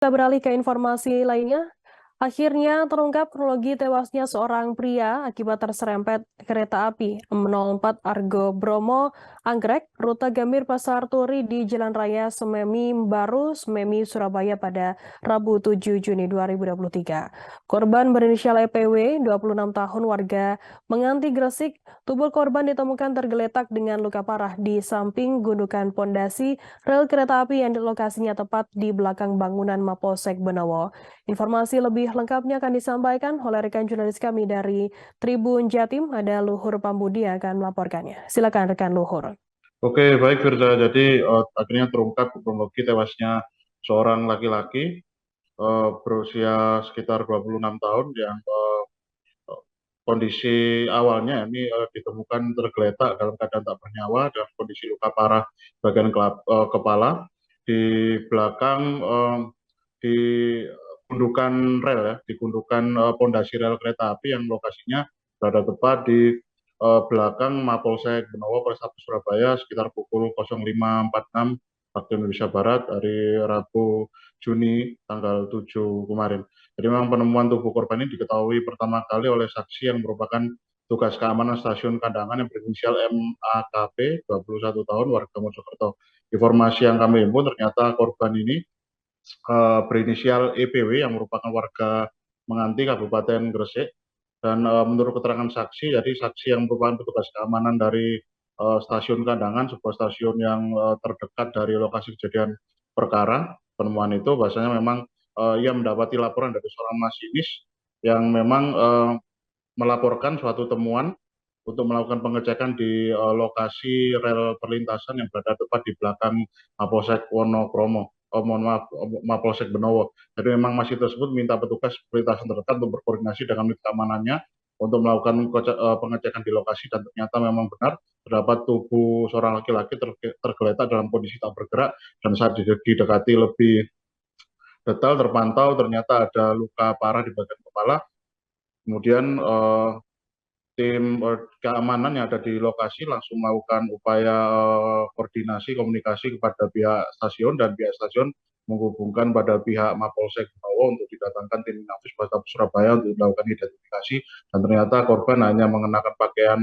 Kita beralih ke informasi lainnya. Akhirnya terungkap kronologi tewasnya seorang pria akibat terserempet kereta api M04 Argo Bromo Anggrek, rute Gambir Pasar Turi di Jalan Raya Sememi Baru, Sememi, Surabaya pada Rabu 7 Juni 2023. Korban berinisial EPW, 26 tahun warga Menganti Gresik. Tubuh korban ditemukan tergeletak dengan luka parah di samping gundukan pondasi rel kereta api yang lokasinya tepat di belakang bangunan Mapolsek Benowo. Informasi lebih lengkapnya akan disampaikan oleh rekan jurnalis kami dari Tribun Jatim, ada Luhur Pambudi yang akan melaporkannya. Silakan rekan Luhur. Oke, baik Firza. Jadi akhirnya terungkap kronologi tewasnya seorang laki-laki berusia sekitar 26 tahun yang kondisi awalnya ini ditemukan tergeletak dalam keadaan tak bernyawa dan kondisi luka parah bagian kepala di belakang di gundukan rel ya, di gundukan pondasi rel kereta api yang lokasinya berada tepat di belakang Mapolsek Benowo Polrestabes Surabaya sekitar pukul 05.46 waktu Indonesia Barat hari Rabu Juni tanggal 7 kemarin. Jadi memang penemuan tubuh korban ini diketahui pertama kali oleh saksi yang merupakan tugas keamanan stasiun Kandangan yang berinisial MAKP, 21 tahun, warga Mojokerto. Informasi yang kami himpun ternyata korban ini berinisial EPW yang merupakan warga Menganti, Kabupaten Gresik. Dan menurut keterangan saksi, jadi saksi yang merupakan petugas keamanan dari stasiun Kandangan, sebuah stasiun yang terdekat dari lokasi kejadian perkara penemuan itu, bahwasanya memang ia mendapati laporan dari seorang masinis yang memang melaporkan suatu temuan untuk melakukan pengecekan di lokasi rel perlintasan yang berada tepat di belakang Mapolsek Wonokromo. Mohon maaf, Mapolsek Benowo. Jadi memang masih tersebut minta petugas perlintasan terdekat untuk berkoordinasi dengan unit keamanannya untuk melakukan pengecekan di lokasi, dan ternyata memang benar terdapat tubuh seorang laki-laki tergeletak dalam kondisi tak bergerak, dan saat didekati lebih detail terpantau ternyata ada luka parah di bagian kepala. Kemudian tim keamanan yang ada di lokasi langsung melakukan upaya koordinasi komunikasi kepada pihak stasiun, dan pihak stasiun menghubungkan pada pihak Mapolsek Benowo untuk didatangkan tim Inafis Polrestabes Surabaya untuk dilakukan identifikasi, dan ternyata korban hanya mengenakan pakaian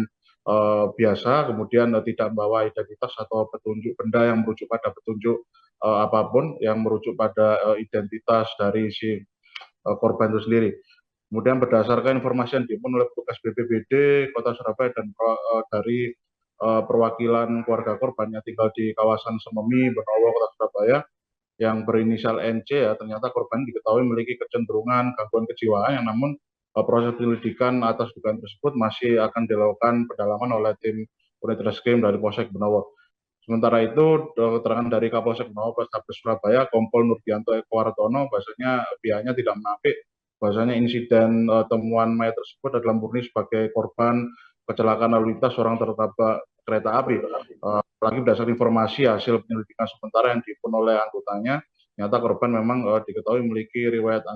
biasa, kemudian tidak membawa identitas atau petunjuk benda yang merujuk pada petunjuk apapun yang merujuk pada identitas dari si korban itu sendiri. Kemudian berdasarkan informasi yang diimpun oleh petugas BPBD Kota Surabaya dan dari perwakilan keluarga korban yang tinggal di kawasan Sememi, Benowo, Kota Surabaya yang berinisial NC, ya, ternyata korban diketahui memiliki kecenderungan gangguan kejiwaan, yang namun proses penyelidikan atas dugaan tersebut masih akan dilakukan pendalaman oleh tim unit reskrim dari Polsek Benowo. Sementara itu, keterangan dari Kapolsek Benowo Polrestabes Surabaya, Kompol Nurdianto Eko Wartono, bahasanya pihaknya tidak menampik bahwasanya insiden temuan mayat tersebut adalah murni sebagai korban kecelakaan lalu lintas seorang tertabrak kereta api. Lagi berdasarkan informasi hasil penyelidikan sementara yang dihimpun oleh anggotanya, ternyata korban memang diketahui memiliki riwayat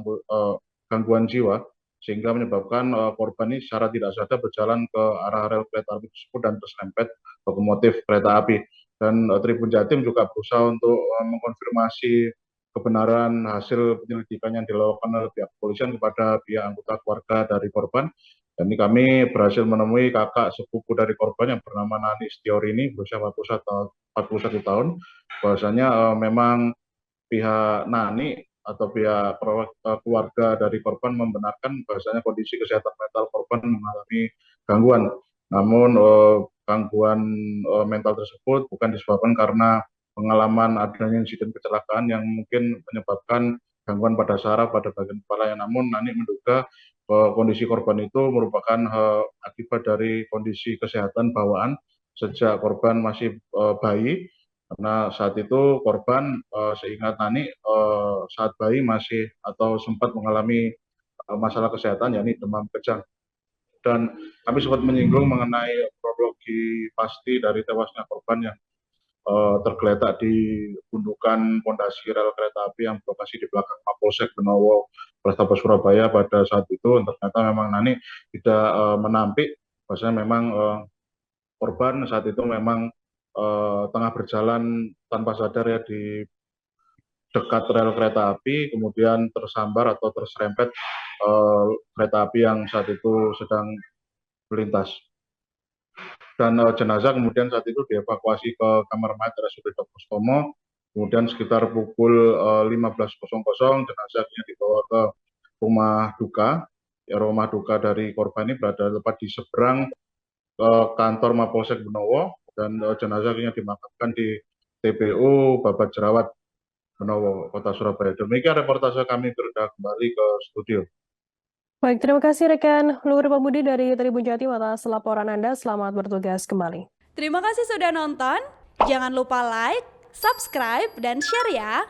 gangguan jiwa, sehingga menyebabkan korban ini secara tidak sadar berjalan ke arah rel kereta api tersebut dan terserempet lokomotif kereta api. Dan Tribun Jatim juga berusaha untuk mengkonfirmasi kebenaran hasil penyelidikan yang dilakukan oleh pihak kepolisian kepada pihak anggota keluarga dari korban. Dan ini kami berhasil menemui kakak sepupu dari korban yang bernama Nani Setiorini, berusia 41 tahun. Bahwasanya memang pihak Nani atau pihak keluarga dari korban membenarkan bahwasanya kondisi kesehatan mental korban mengalami gangguan. Namun gangguan mental tersebut bukan disebabkan karena pengalaman adanya insiden kecelakaan yang mungkin menyebabkan gangguan pada saraf pada bagian kepala, yang namun Nani menduga kondisi korban itu merupakan akibat dari kondisi kesehatan bawaan sejak korban masih bayi, karena saat itu korban seingat Nani saat bayi masih atau sempat mengalami masalah kesehatan, yakni demam kejang. Dan kami sempat menyinggung mengenai kronologi pasti dari tewasnya korban yang tergeletak di gundukan pondasi rel kereta api yang berlokasi di belakang Mapolsek Benowo Polrestabes Surabaya pada saat itu. Ternyata memang Nani tidak menampik bahwasanya memang korban saat itu memang tengah berjalan tanpa sadar ya di dekat rel kereta api, kemudian tersambar atau terserempet kereta api yang saat itu sedang melintas. Dan jenazah kemudian saat itu dievakuasi ke kamar mayat RSUD Dr. Sutomo. Kemudian sekitar pukul 15.00 jenazah dibawa ke rumah duka. Rumah duka dari korban ini berada tepat di seberang kantor Mapolsek Benowo, dan jenazah dimakamkan di TPU Babat Jerawat Benowo, Kota Surabaya. Demikian reportase kami, berda kembali ke studio. Baik, terima kasih rekan Luhur Pambudi dari Tribun Jatim atas laporan Anda. Selamat bertugas kembali. Terima kasih sudah nonton. Jangan lupa like, subscribe, dan share ya.